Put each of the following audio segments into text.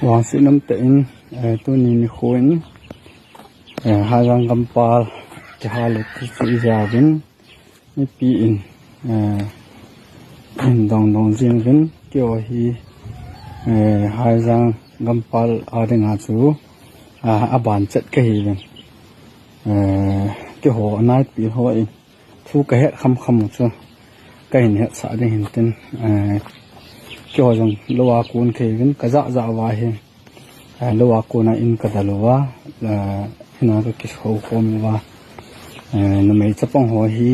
wang sinam tein tu ni ni khoin harang kampal jahalet si jawin ni pi in dong jin vin kyo hi harang kampal adinga chu aban chat ka hi vin cái hồ nai pi ho in thu ka het kham chu cái hin het sa de hin ten cái hồ jong lowa kun ke vin ka za wa hi lowa kuna in ka dalwa la hina ka kis ho kom wa na mai chapong ho hi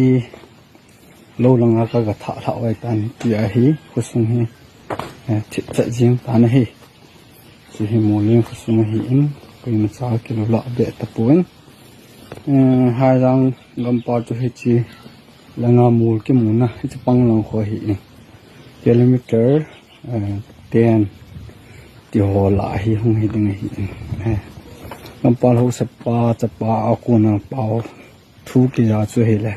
lo langa ka ga tha wai tan ti a hi khusung hi chi cha jing ta na hi chi hi mo ling khusung hi in ko in cha ki lo la be ta puin harang gampa chu hi chi langa mul ki muna chi pang lang kho hi kilometer 10 ti ho la hi hung hi ding hi gampa ho sapa chapa akuna pau thu ki ja chu hi le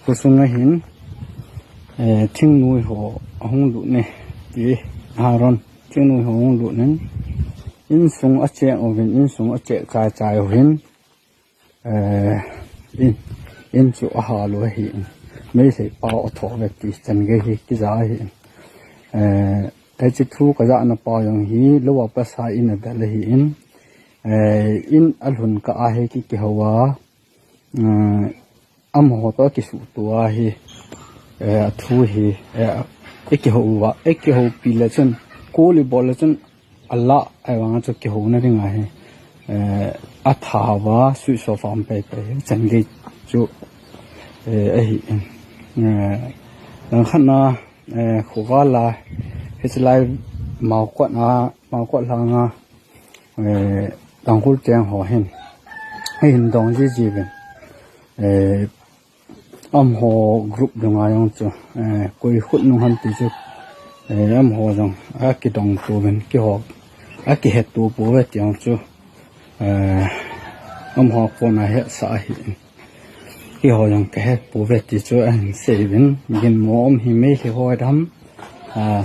kusunga hin thing nui ho hung lu ne ti haron thing nui ho hung lu nen in sung a che ovin in sung a che chai ovin in chu a ha lo hi mai sei pau a tho ve ti chan ge hi ki za hi kai chi thu ka za na pa yong hi lo wa pa sa in a dal hi in alhun ka a he ki hawa am ho to ki su to a hi thu hi ek ho pi la chun ko li bol la chun Allah ai wang chu ki ho na ringa he a tha wa su so fam pe chan ge chu hi dan khana khu wa la hislai mau ko la nga dang hul chang ho hen hin dong ji ben am ho group dunga yong chu koi khut nu han ti chu am ho jong a ki dong tu ben ki ho a ki het tu po ve tiang chu am ho ko na he sa hi ki ho jong ka het po ve ti chu an se ben gin mom hi me hi ho dam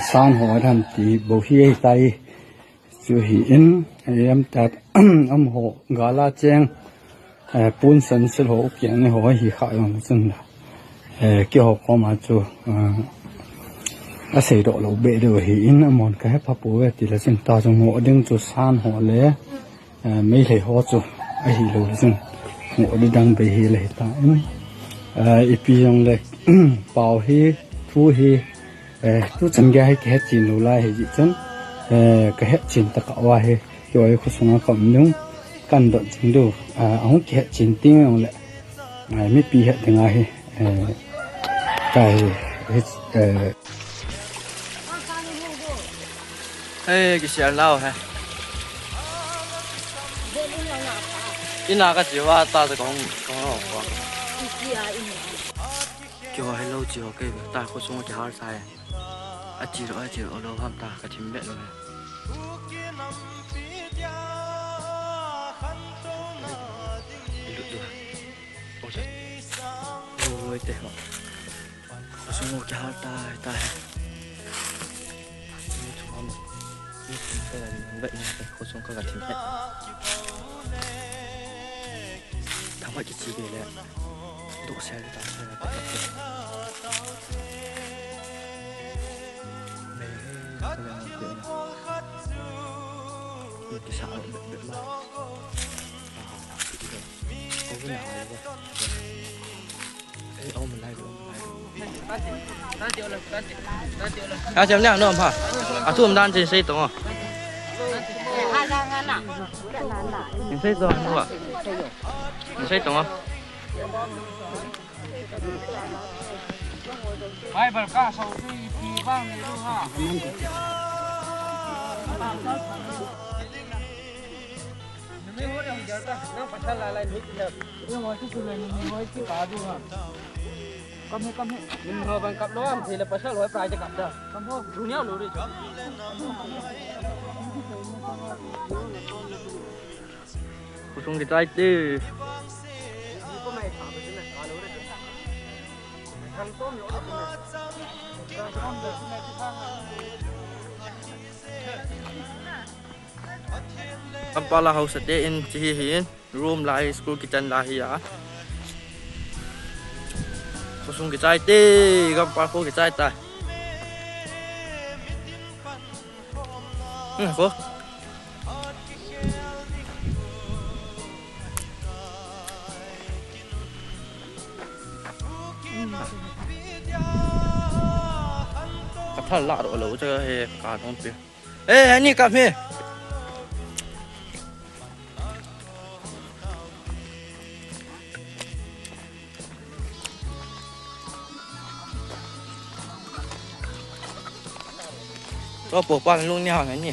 san ho dam ti bo hi tai chu hi in am tat am ho gala cheng pun san sil ho kyang ne ho hi kha yong chung la ki ho ko ma chu a sei do lo be do hi in amon ka ha pu we ti la sin ta jong mo ding chu san ho le me le ho chu a hi lo sin mo di dang be hi le ta ipi yong le pau hi thu hi tu chan ga hi ke chin lo la hi ji chun ka he chin ta ka wa hi yo ai khu sunga kam nung kan do ching do ang ke chin ting yong le mi pi he tinga hi kai cái xe lao hả? In nào cái gìว่าtaจะ講咯，叫我喺撈住我嘅，但係佢送我隻鞋晒，一截落我撈喊ta cái錢咩咯？ôi tệ lắm, tôi xuống một cái ta đây là vậy nha, cô xuống có cả thím hết, thằng vậy chỉ về là đỗ xe đi tao xe là tất cả cái sao được mà, có cái nào vậy? Ông mình lại rồi. À chém nhang nữa hả? À thu đan trên xây tổng à? Mình xây tổng không ạ? Mình xây tổng à? Ai bảo cả sau khi vang đi luôn ha? Mình mới đang giờ ta, nó phải thay lại nước được. Nhưng mà cái này mình mới cái cá luôn ha. Cầm hết mình ngồi bằng cặp đó thì là phải sao lỗi phải cho cặp đó cầm thôi đủ nhau đủ đi cô xuống cái tay tư Kampala House Day in Chihin room lahi school kitchen lahi ya Kusung kicai te Kampala ko kicai ta ko Kapal la ro lo cha he ka ton pe ni ka me Có bộ quan luôn nhau này nhỉ